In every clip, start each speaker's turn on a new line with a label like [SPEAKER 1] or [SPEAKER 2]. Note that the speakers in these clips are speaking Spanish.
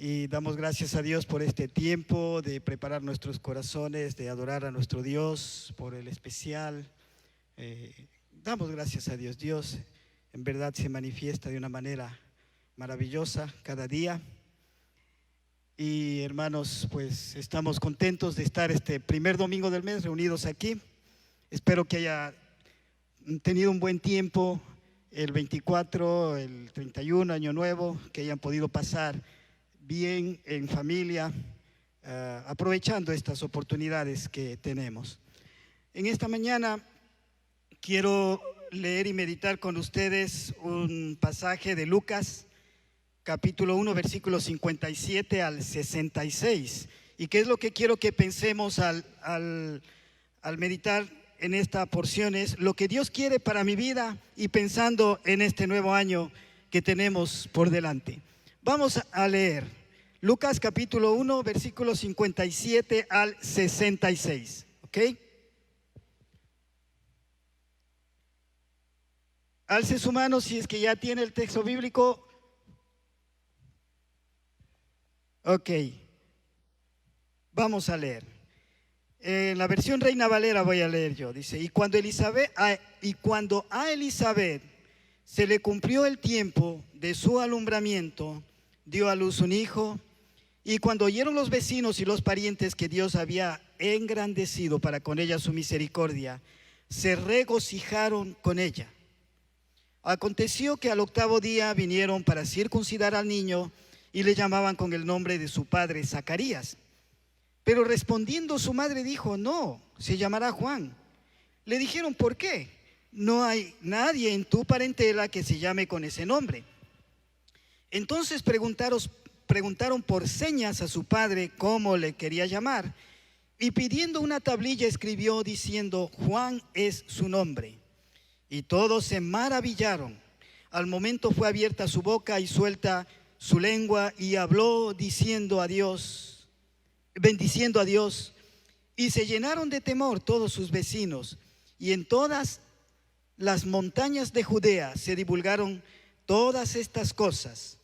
[SPEAKER 1] y damos gracias a Dios por este tiempo de preparar nuestros corazones, de adorar a nuestro Dios, por el especial. Damos gracias a Dios. Dios en verdad se manifiesta de una manera maravillosa cada día. Y hermanos, pues estamos contentos de estar este primer domingo del mes reunidos aquí. Espero que haya tenido un buen tiempo el 24, el 31, Año Nuevo, que hayan podido pasar bien en familia, aprovechando estas oportunidades que tenemos. En esta mañana quiero leer y meditar con ustedes un pasaje de Lucas, capítulo 1, versículos 57 al 66. ¿Y qué es lo que quiero que pensemos al meditar en esta porción? Es lo que Dios quiere para mi vida y pensando en este nuevo año que tenemos por delante. Vamos a leer Lucas capítulo 1, versículos 57 al 66. ¿Ok? Alce su mano si es que ya tiene el texto bíblico. Ok, vamos a leer. En la versión Reina Valera voy a leer yo. Dice, y cuando a Elizabeth se le cumplió el tiempo de su alumbramiento, dio a luz un hijo. Y cuando oyeron los vecinos y los parientes que Dios había engrandecido para con ella su misericordia, se regocijaron con ella. Aconteció que al 8º día vinieron para circuncidar al niño y le llamaban con el nombre de su padre Zacarías. Pero respondiendo su madre dijo, no, se llamará Juan. Le dijeron, ¿por qué? No hay nadie en tu parentela que se llame con ese nombre. Entonces preguntaron por señas a su padre cómo le quería llamar, y pidiendo una tablilla escribió diciendo, Juan es su nombre. Y todos se maravillaron. Al momento fue abierta su boca y suelta su lengua, y habló bendiciendo a Dios, y se llenaron de temor todos sus vecinos. Y en todas las montañas de Judea se divulgaron todas estas cosas,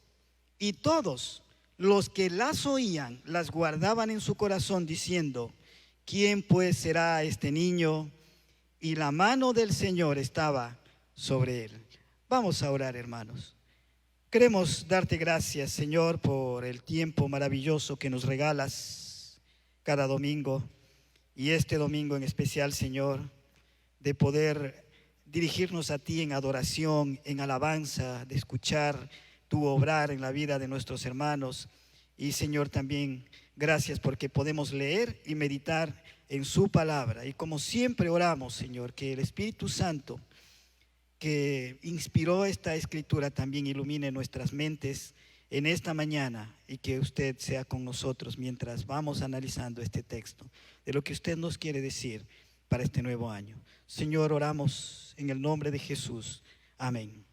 [SPEAKER 1] y todos los que las oían las guardaban en su corazón, diciendo, ¿quién pues será este niño? Y la mano del Señor estaba sobre él. Vamos a orar, hermanos. Queremos darte gracias, Señor, por el tiempo maravilloso que nos regalas cada domingo, y este domingo en especial, Señor, de poder dirigirnos a ti en adoración, en alabanza, de escuchar tu obrar en la vida de nuestros hermanos. Y Señor, también gracias porque podemos leer y meditar en su palabra. Y como siempre oramos, Señor, que el Espíritu Santo que inspiró esta escritura también ilumine nuestras mentes en esta mañana, y que usted sea con nosotros mientras vamos analizando este texto de lo que usted nos quiere decir para este nuevo año. Señor, oramos en el nombre de Jesús. Amén.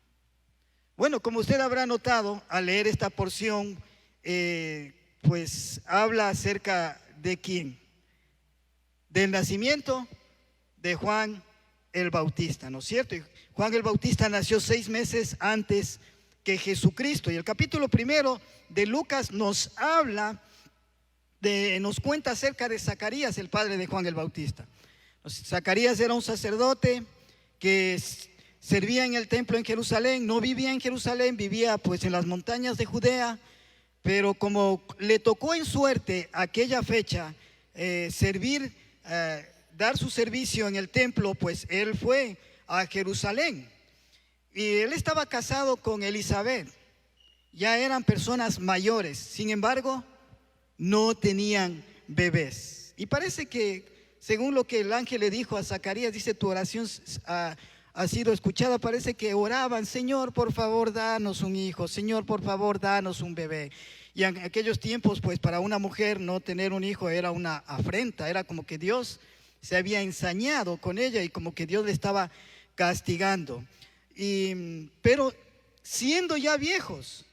[SPEAKER 1] Bueno, como usted habrá notado al leer esta porción, pues habla acerca de quién, del nacimiento de Juan el Bautista, ¿no es cierto? Y Juan el Bautista nació 6 meses antes que Jesucristo. Y el capítulo 1 de Lucas nos cuenta acerca de Zacarías, el padre de Juan el Bautista. Zacarías era un sacerdote que servía en el templo en Jerusalén. No vivía en Jerusalén, vivía pues en las montañas de Judea. Pero como le tocó en suerte aquella fecha dar su servicio en el templo, pues él fue a Jerusalén. Y él estaba casado con Elizabeth. Ya eran personas mayores, sin embargo, no tenían bebés. Y parece que, según lo que el ángel le dijo a Zacarías, dice, tu oración ha sido escuchada. Parece que oraban, Señor, por favor, danos un hijo. Señor, por favor, danos un bebé. Y en aquellos tiempos, pues para una mujer no tener un hijo era una afrenta. Era como que Dios se había ensañado con ella y como que Dios le estaba castigando. Pero siendo ya viejos,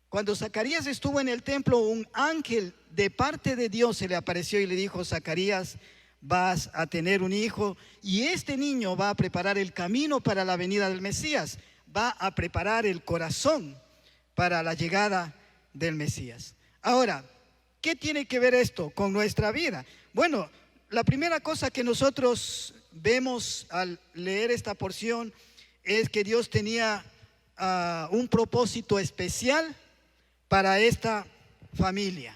[SPEAKER 1] cuando Zacarías estuvo en el templo, un ángel de parte de Dios se le apareció y le dijo, Zacarías, vas a tener un hijo, y este niño va a preparar el camino para la venida del Mesías, va a preparar el corazón para la llegada del Mesías. Ahora, ¿qué tiene que ver esto con nuestra vida? Bueno, la primera cosa que nosotros vemos al leer esta porción es que Dios tenía un propósito especial para esta familia.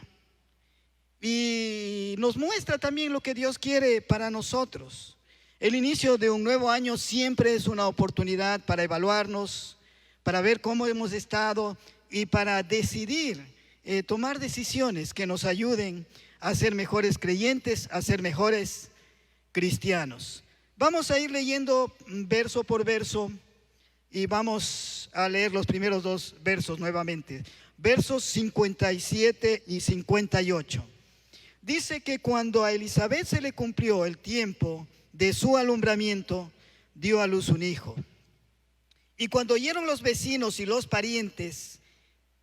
[SPEAKER 1] Y nos muestra también lo que Dios quiere para nosotros. El inicio de un nuevo año siempre es una oportunidad para evaluarnos, para ver cómo hemos estado y para decidir, tomar decisiones que nos ayuden a ser mejores creyentes, a ser mejores cristianos. Vamos a ir leyendo verso por verso y vamos a leer los primeros dos versos nuevamente. Versos 57 y 58. Dice que cuando a Elizabeth se le cumplió el tiempo de su alumbramiento, dio a luz un hijo. Y cuando oyeron los vecinos y los parientes,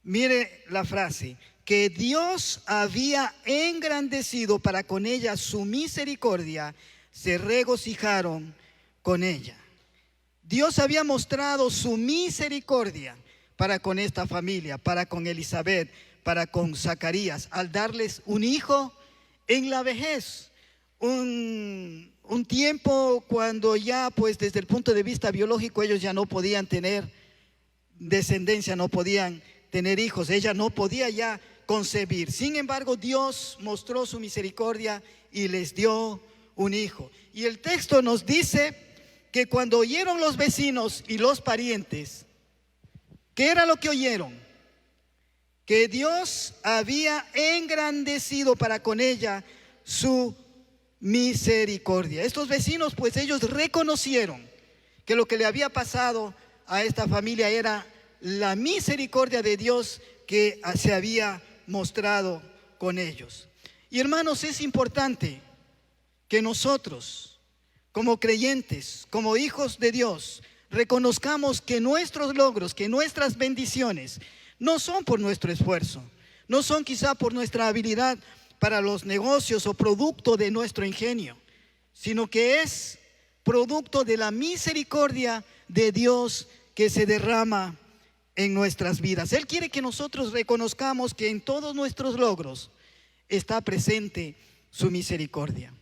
[SPEAKER 1] mire la frase, que Dios había engrandecido para con ella su misericordia, se regocijaron con ella. Dios había mostrado su misericordia para con esta familia, para con Elizabeth, para con Zacarías, al darles un hijo en la vejez, un tiempo cuando ya pues desde el punto de vista biológico ellos ya no podían tener descendencia, no podían tener hijos, ella no podía ya concebir. Sin embargo, Dios mostró su misericordia y les dio un hijo. Y el texto nos dice que cuando oyeron los vecinos y los parientes, ¿qué era lo que oyeron? Que Dios había engrandecido para con ella su misericordia. Estos vecinos, pues ellos reconocieron que lo que le había pasado a esta familia era la misericordia de Dios que se había mostrado con ellos. Y hermanos, es importante que nosotros, como creyentes, como hijos de Dios, reconozcamos que nuestros logros, que nuestras bendiciones no son por nuestro esfuerzo, no son quizá por nuestra habilidad para los negocios o producto de nuestro ingenio, sino que es producto de la misericordia de Dios que se derrama en nuestras vidas. Él quiere que nosotros reconozcamos que en todos nuestros logros está presente su misericordia.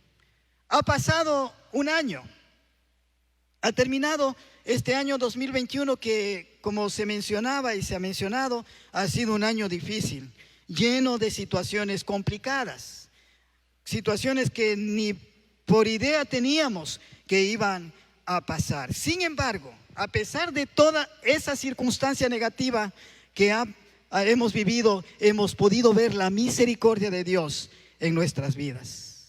[SPEAKER 1] Ha pasado un año, ha terminado este año 2021 que, como se mencionaba y se ha mencionado, ha sido un año difícil, lleno de situaciones complicadas, situaciones que ni por idea teníamos que iban a pasar. Sin embargo, a pesar de toda esa circunstancia negativa que hemos vivido, hemos podido ver la misericordia de Dios en nuestras vidas.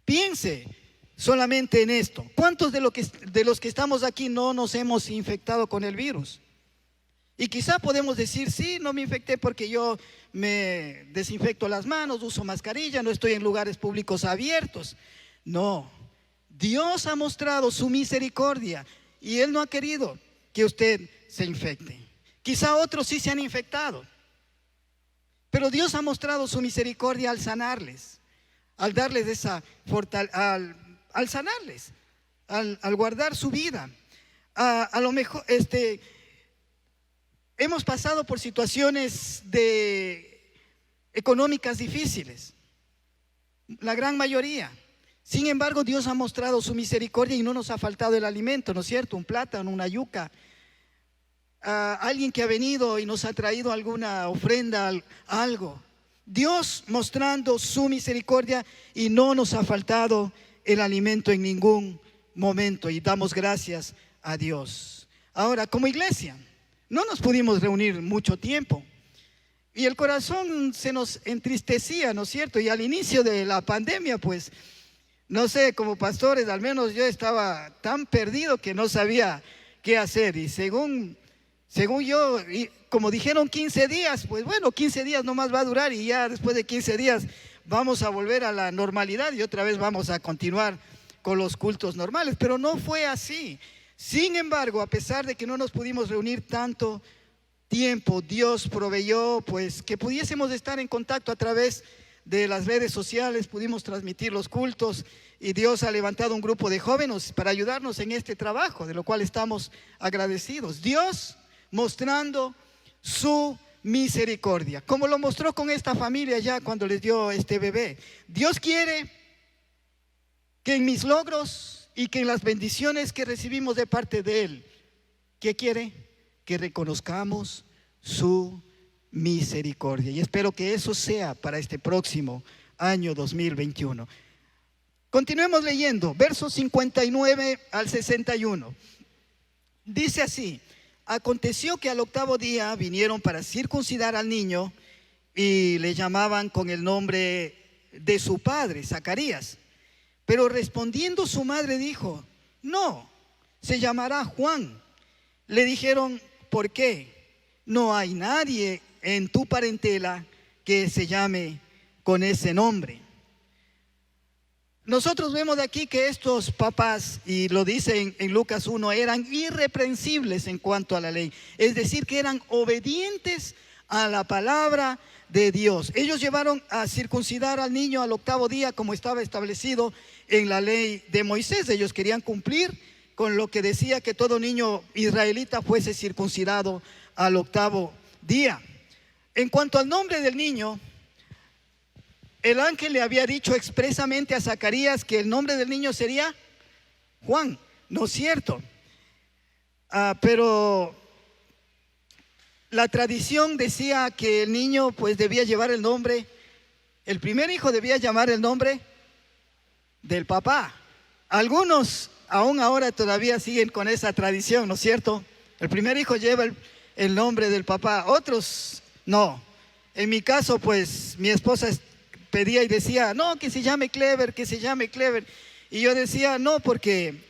[SPEAKER 1] Piense solamente en esto. ¿Cuántos de los que estamos aquí no nos hemos infectado con el virus? Y quizá podemos decir, sí, no me infecté porque yo me desinfecto las manos, uso mascarilla, no estoy en lugares públicos abiertos. No, Dios ha mostrado su misericordia y Él no ha querido que usted se infecte. Quizá otros sí se han infectado, pero Dios ha mostrado su misericordia al sanarles, al darles esa fortaleza, al sanarles, al guardar su vida. A lo mejor hemos pasado por situaciones económicas difíciles, la gran mayoría. Sin embargo, Dios ha mostrado su misericordia y no nos ha faltado el alimento, ¿no es cierto? Un plátano, una yuca. Alguien que ha venido y nos ha traído alguna ofrenda, algo. Dios mostrando su misericordia y no nos ha faltado el alimento en ningún momento y damos gracias a Dios. Ahora, como iglesia, no nos pudimos reunir mucho tiempo y el corazón se nos entristecía, ¿no es cierto? Y al inicio de la pandemia, pues, no sé, como pastores, al menos yo estaba tan perdido que no sabía qué hacer. Y según yo, como dijeron 15 días, pues bueno, 15 días nomás va a durar y ya después de 15 días vamos a volver a la normalidad y otra vez vamos a continuar con los cultos normales. Pero no fue así. Sin embargo, a pesar de que no nos pudimos reunir tanto tiempo, Dios proveyó pues que pudiésemos estar en contacto a través de las redes sociales, pudimos transmitir los cultos y Dios ha levantado un grupo de jóvenes para ayudarnos en este trabajo, de lo cual estamos agradecidos. Dios mostrando su misericordia, como lo mostró con esta familia ya cuando les dio este bebé. Dios quiere que en mis logros y que en las bendiciones que recibimos de parte de Él, ¿qué quiere? Que reconozcamos su misericordia. Y espero que eso sea para este próximo año 2021. Continuemos leyendo, versos 59 al 61. Dice así: aconteció que al octavo día vinieron para circuncidar al niño y le llamaban con el nombre de su padre, Zacarías. Pero respondiendo su madre dijo: no, se llamará Juan. Le dijeron: ¿por qué? No hay nadie en tu parentela que se llame con ese nombre. Nosotros vemos de aquí que estos papás, y lo dice en Lucas 1, eran irreprensibles en cuanto a la ley. Es decir, que eran obedientes a la palabra de Dios. Ellos llevaron a circuncidar al niño al octavo día, como estaba establecido en la ley de Moisés. Ellos querían cumplir con lo que decía que todo niño israelita fuese circuncidado al octavo día. En cuanto al nombre del niño, el ángel le había dicho expresamente a Zacarías que el nombre del niño sería Juan, ¿no es cierto? Pero la tradición decía que el niño pues debía llevar el nombre, el primer hijo debía llamar el nombre del papá. Algunos aún ahora todavía siguen con esa tradición, ¿no es cierto? El primer hijo lleva el nombre del papá, otros no. En mi caso pues mi esposa pedía y decía: no, que se llame Clever, que se llame Clever. Y yo decía: no, porque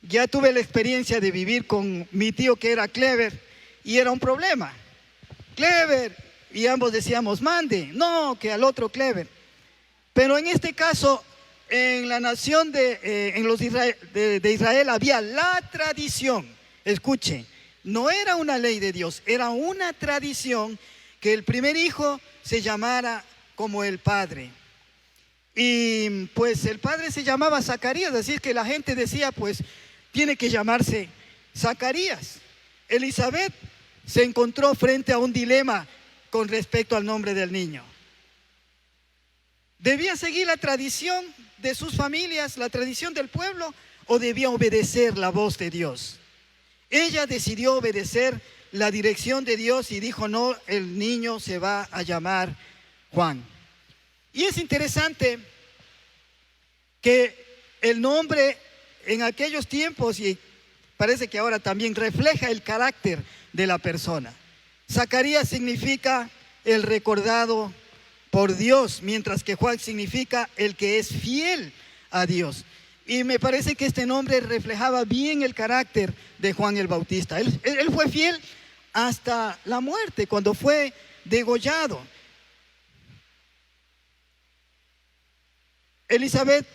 [SPEAKER 1] ya tuve la experiencia de vivir con mi tío que era Clever y era un problema. Clever, y ambos decíamos: mande, no, que al otro Clever. Pero en este caso, en la nación de Israel había la tradición. Escuche, no era una ley de Dios, era una tradición que el primer hijo se llamara como el padre. Y pues el padre se llamaba Zacarías, así que la gente decía: pues tiene que llamarse Zacarías. Elizabeth se encontró frente a un dilema con respecto al nombre del niño. ¿Debía seguir la tradición de sus familias, la tradición del pueblo, o debía obedecer la voz de Dios? Ella decidió obedecer la dirección de Dios y dijo: no, el niño se va a llamar Juan. Y es interesante que el nombre en aquellos tiempos, y parece que ahora también, refleja el carácter de la persona. Zacarías significa el recordado por Dios, mientras que Juan significa el que es fiel a Dios. Y me parece que este nombre reflejaba bien el carácter de Juan el Bautista. Él fue fiel hasta la muerte, cuando fue degollado. Elizabeth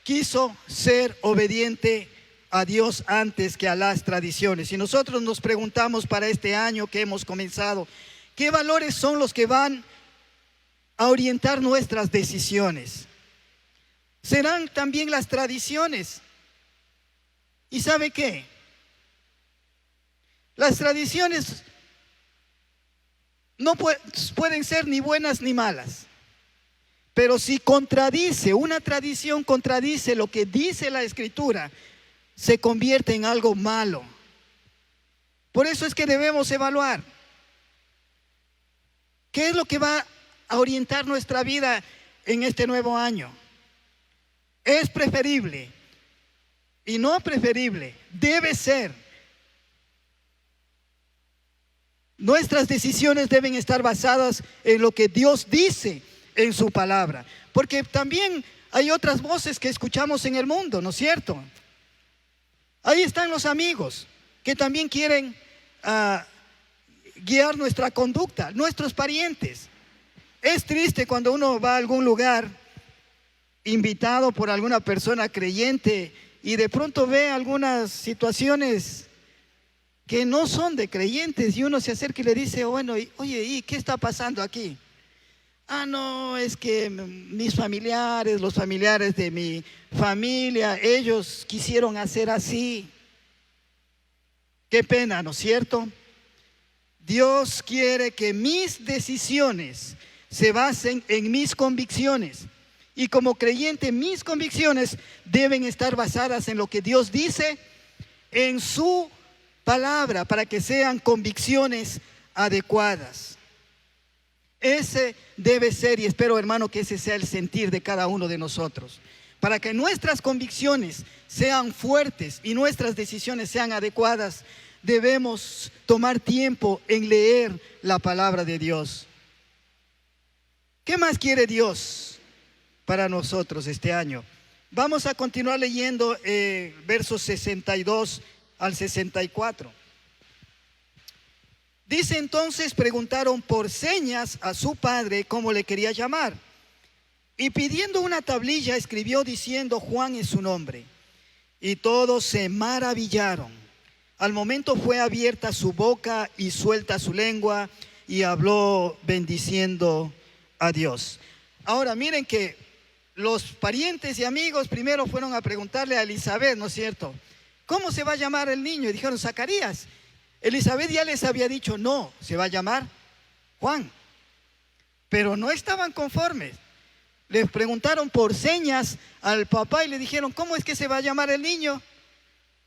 [SPEAKER 1] quiso ser obediente a Dios antes que a las tradiciones. Y nosotros nos preguntamos para este año que hemos comenzado, ¿qué valores son los que van a orientar nuestras decisiones? ¿Serán también las tradiciones? ¿Y sabe qué? Las tradiciones no pueden ser ni buenas ni malas. Pero si una tradición contradice lo que dice la Escritura, se convierte en algo malo. Por eso es que debemos evaluar qué es lo que va a orientar nuestra vida en este nuevo año. Es preferible y no preferible, debe ser. Nuestras decisiones deben estar basadas en lo que Dios dice en su palabra, porque también hay otras voces que escuchamos en el mundo, ¿no es cierto? Ahí están los amigos que también quieren guiar nuestra conducta, nuestros parientes. Es triste cuando uno va a algún lugar invitado por alguna persona creyente y de pronto ve algunas situaciones que no son de creyentes y uno se acerca y le dice: bueno, oye, ¿y qué está pasando aquí? No, es que mis familiares, los familiares de mi familia, ellos quisieron hacer así. Qué pena, ¿no es cierto? Dios quiere que mis decisiones se basen en mis convicciones. Y como creyente, mis convicciones deben estar basadas en lo que Dios dice, en su palabra, para que sean convicciones adecuadas. Ese debe ser, y espero, hermano, que ese sea el sentir de cada uno de nosotros. Para que nuestras convicciones sean fuertes y nuestras decisiones sean adecuadas, debemos tomar tiempo en leer la palabra de Dios. ¿Qué más quiere Dios para nosotros este año? Vamos a continuar leyendo versos 62 al 64. Dice: entonces preguntaron por señas a su padre cómo le quería llamar. Y pidiendo una tablilla escribió diciendo: Juan es su nombre. Y todos se maravillaron. Al momento fue abierta su boca y suelta su lengua, y habló bendiciendo a Dios. Ahora miren que los parientes y amigos primero fueron a preguntarle a Elizabeth, ¿no es cierto? ¿Cómo se va a llamar el niño? Y dijeron: Zacarías. Elizabeth ya les había dicho: no, se va a llamar Juan. Pero no estaban conformes. Les preguntaron por señas al papá y le dijeron: ¿cómo es que se va a llamar el niño?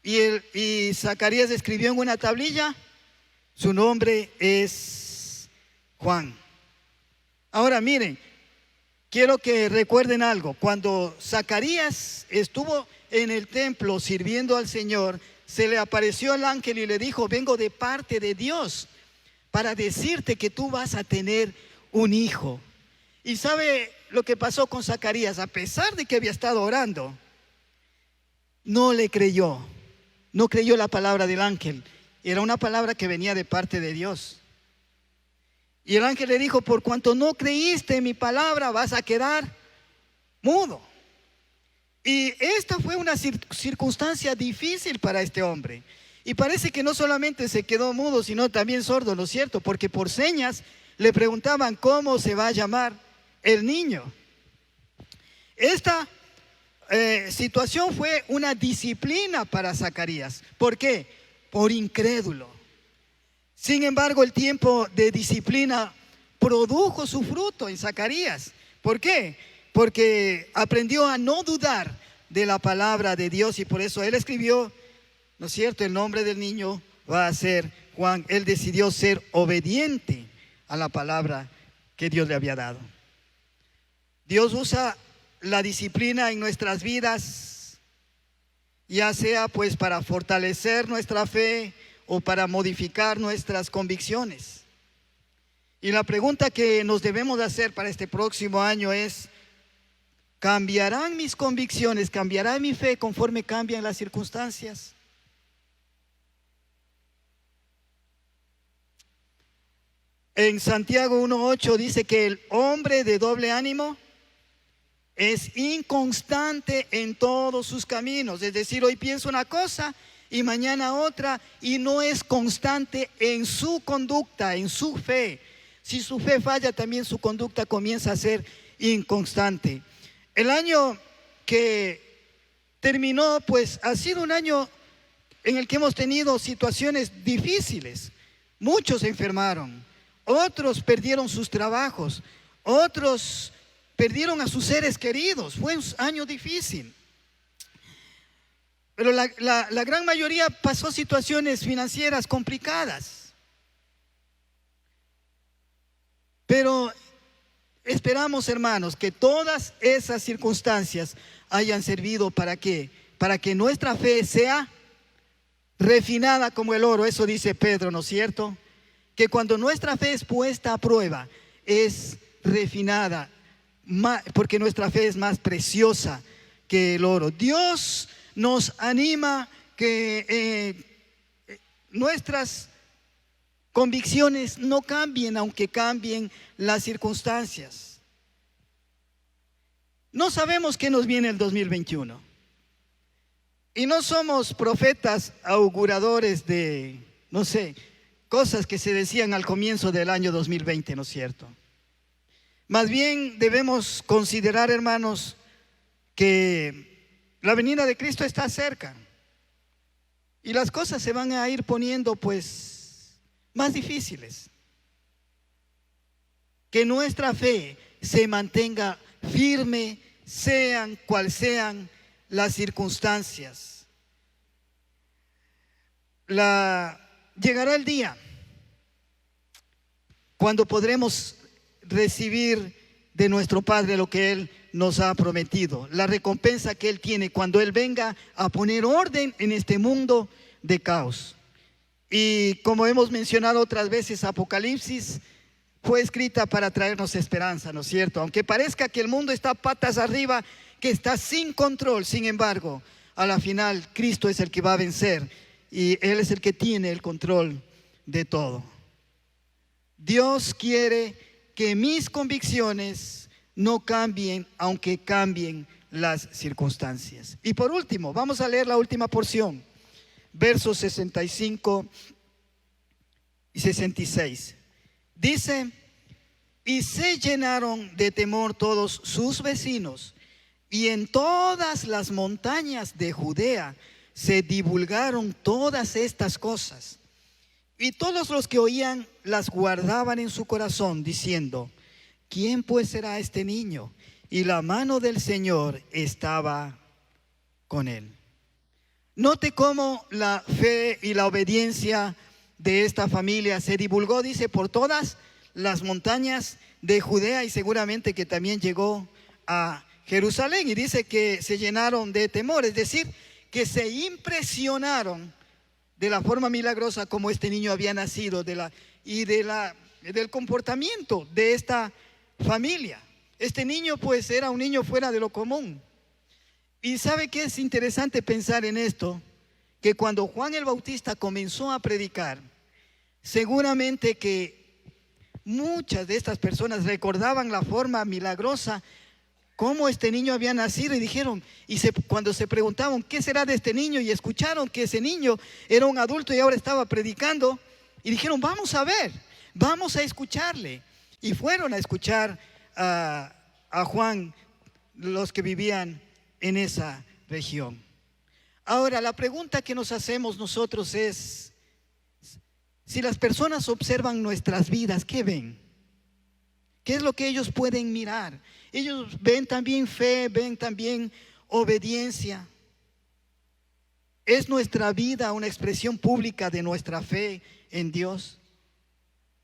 [SPEAKER 1] Y Zacarías escribió en una tablilla: su nombre es Juan. Ahora miren, quiero que recuerden algo. Cuando Zacarías estuvo en el templo sirviendo al Señor, se le apareció el ángel y le dijo: vengo de parte de Dios para decirte que tú vas a tener un hijo. Y ¿sabe lo que pasó con Zacarías? A pesar de que había estado orando, no le creyó. No creyó la palabra del ángel. Era una palabra que venía de parte de Dios. Y el ángel le dijo: por cuanto no creíste en mi palabra, vas a quedar mudo. Y esta fue una circunstancia difícil para este hombre. Y parece que no solamente se quedó mudo, sino también sordo, ¿no es cierto? Porque por señas le preguntaban cómo se va a llamar el niño. Esta situación fue una disciplina para Zacarías. ¿Por qué? Por incrédulo. Sin embargo, el tiempo de disciplina produjo su fruto en Zacarías. ¿Por qué? Porque aprendió a no dudar de la palabra de Dios, y por eso él escribió, ¿no es cierto?, el nombre del niño va a ser Juan. Él decidió ser obediente a la palabra que Dios le había dado. Dios usa la disciplina en nuestras vidas, ya sea pues para fortalecer nuestra fe o para modificar nuestras convicciones. Y la pregunta que nos debemos hacer para este próximo año es: ¿cambiarán mis convicciones, cambiará mi fe conforme cambian las circunstancias? En Santiago 1:8 dice que el hombre de doble ánimo es inconstante en todos sus caminos. Es decir, hoy piensa una cosa y mañana otra, y no es constante en su conducta, en su fe. Si su fe falla, también su conducta comienza a ser inconstante. El año que terminó, pues ha sido un año en el que hemos tenido situaciones difíciles. Muchos se enfermaron, otros perdieron sus trabajos, otros perdieron a sus seres queridos. Fue un año difícil. Pero la gran mayoría pasó situaciones financieras complicadas. Pero esperamos, hermanos, que todas esas circunstancias hayan servido ¿para qué? Para que nuestra fe sea refinada como el oro. Eso dice Pedro, ¿no es cierto? Que cuando nuestra fe es puesta a prueba, es refinada, porque nuestra fe es más preciosa que el oro. Dios nos anima que nuestras convicciones no cambien, aunque cambien las circunstancias. No sabemos qué nos viene el 2021. Y no somos profetas auguradores de, no sé, cosas que se decían al comienzo del año 2020, ¿no es cierto? Más bien debemos considerar, hermanos, que la venida de Cristo está cerca. Y las cosas se van a ir poniendo pues más difíciles. Que nuestra fe se mantenga firme, sean cual sean las circunstancias. Llegará el día cuando podremos recibir de nuestro Padre lo que Él nos ha prometido, la recompensa que Él tiene cuando Él venga a poner orden en este mundo de caos. Y como hemos mencionado otras veces, Apocalipsis fue escrita para traernos esperanza, ¿no es cierto? Aunque parezca que el mundo está patas arriba, que está sin control, sin embargo, a la final Cristo es el que va a vencer y Él es el que tiene el control de todo. Dios quiere que mis convicciones no cambien, aunque cambien las circunstancias. Y por último, vamos a leer la última porción, versos 65 y 66. Dice: y se llenaron de temor todos sus vecinos, y en todas las montañas de Judea se divulgaron todas estas cosas. Y todos los que oían las guardaban en su corazón, diciendo: ¿quién pues será este niño? Y la mano del Señor estaba con él. Note cómo la fe y la obediencia de esta familia se divulgó, dice, por todas las montañas de Judea, y seguramente que también llegó a Jerusalén. Y dice que se llenaron de temor, es decir, que se impresionaron de la forma milagrosa como este niño había nacido, del comportamiento de esta familia. Este niño pues era un niño fuera de lo común. Y ¿sabe qué es interesante pensar en esto? Que cuando Juan el Bautista comenzó a predicar, seguramente que muchas de estas personas recordaban la forma milagrosa cómo este niño había nacido, y dijeron, cuando se preguntaban ¿qué será de este niño? Y escucharon que ese niño era un adulto y ahora estaba predicando, y dijeron, vamos a ver, vamos a escucharle. Y fueron a escuchar a Juan, los que vivían en esa región. Ahora, la pregunta que nos hacemos nosotros es: si las personas observan nuestras vidas, ¿qué ven? ¿Qué es lo que ellos pueden mirar? Ellos ven también fe, ven también obediencia. ¿Es nuestra vida una expresión pública de nuestra fe en Dios?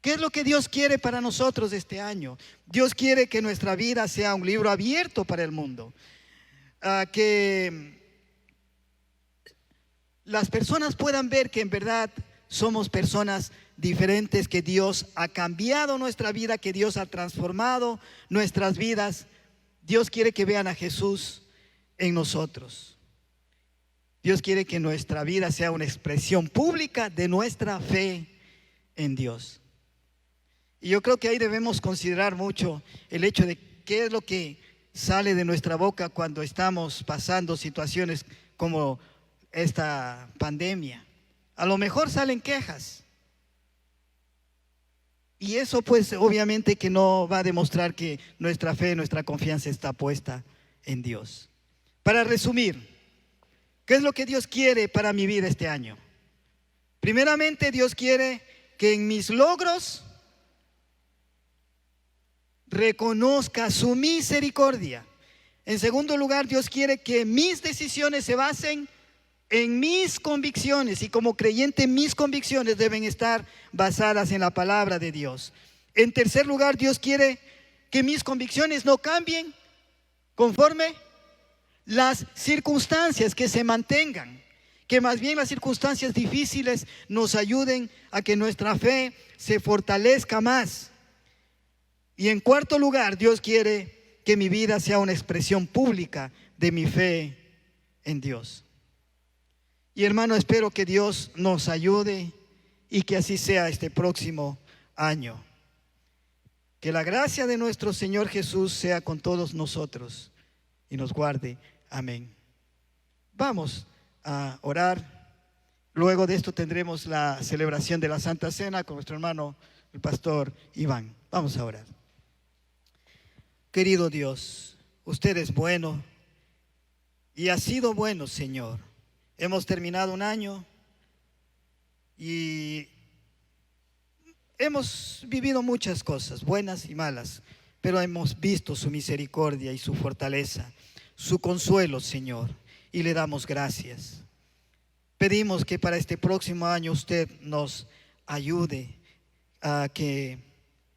[SPEAKER 1] ¿Qué es lo que Dios quiere para nosotros este año? Dios quiere que nuestra vida sea un libro abierto para el mundo. Que las personas puedan ver que en verdad somos personas diferentes, que Dios ha cambiado nuestra vida, que Dios ha transformado nuestras vidas. Dios quiere que vean a Jesús en nosotros. Dios quiere que nuestra vida sea una expresión pública de nuestra fe en Dios. Y yo creo que ahí debemos considerar mucho el hecho de qué es lo que sale de nuestra boca cuando estamos pasando situaciones como esta pandemia. A lo mejor salen quejas. Y eso pues obviamente que no va a demostrar que nuestra fe, nuestra confianza está puesta en Dios. Para resumir, ¿qué es lo que Dios quiere para mi vida este año? Primeramente, Dios quiere que en mis logros reconozca su misericordia. En segundo lugar, Dios quiere que mis decisiones se basen en mis convicciones, y como creyente mis convicciones deben estar basadas en la palabra de Dios. En tercer lugar, Dios quiere que mis convicciones no cambien conforme las circunstancias, que se mantengan, que más bien las circunstancias difíciles nos ayuden a que nuestra fe se fortalezca más. Y en cuarto lugar, Dios quiere que mi vida sea una expresión pública de mi fe en Dios. Y hermano, espero que Dios nos ayude y que así sea este próximo año. Que la gracia de nuestro Señor Jesús sea con todos nosotros y nos guarde. Amén. Vamos a orar. Luego de esto tendremos la celebración de la Santa Cena con nuestro hermano, el pastor Iván. Vamos a orar. Querido Dios, usted es bueno y ha sido bueno, Señor. Hemos terminado un año y hemos vivido muchas cosas, buenas y malas, pero hemos visto su misericordia y su fortaleza, su consuelo, Señor, y le damos gracias. Pedimos que para este próximo año usted nos ayude a que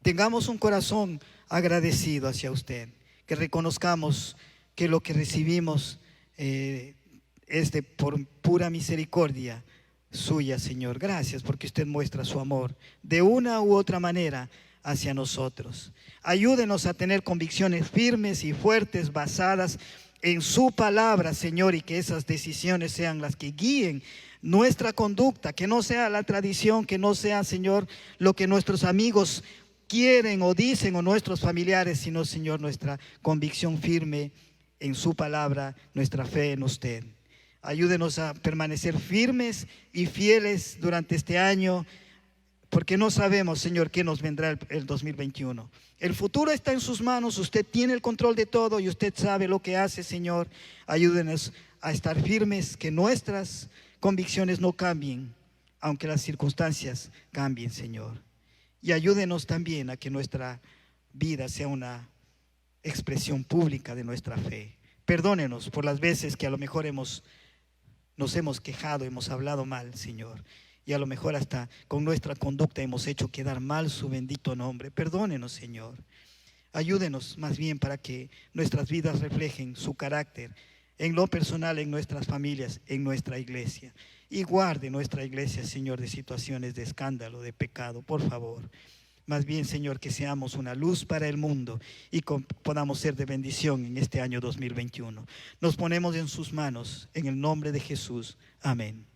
[SPEAKER 1] tengamos un corazón agradecido hacia usted, que reconozcamos que lo que recibimos es de por pura misericordia suya, Señor. Gracias porque usted muestra su amor de una u otra manera hacia nosotros. Ayúdenos a tener convicciones firmes y fuertes basadas en su palabra, Señor, y que esas decisiones sean las que guíen nuestra conducta, que no sea la tradición, que no sea, Señor, lo que nuestros amigos quieren o dicen o nuestros familiares, sino, Señor, nuestra convicción firme en su palabra, nuestra fe en usted. Ayúdenos a permanecer firmes y fieles durante este año, porque no sabemos, Señor, qué nos vendrá el 2021. El futuro está en sus manos, usted tiene el control de todo y usted sabe lo que hace, Señor. Ayúdenos a estar firmes, que nuestras convicciones no cambien, aunque las circunstancias cambien, Señor. Y ayúdenos también a que nuestra vida sea una expresión pública de nuestra fe. Perdónenos por las veces que a lo mejor nos hemos quejado, hemos hablado mal, Señor, y a lo mejor hasta con nuestra conducta hemos hecho quedar mal su bendito nombre. Perdónenos, Señor. Ayúdenos más bien para que nuestras vidas reflejen su carácter en lo personal, en nuestras familias, en nuestra iglesia. Y guarde nuestra iglesia, Señor, de situaciones de escándalo, de pecado, por favor. Más bien, Señor, que seamos una luz para el mundo y podamos ser de bendición en este año 2021. Nos ponemos en sus manos, en el nombre de Jesús. Amén.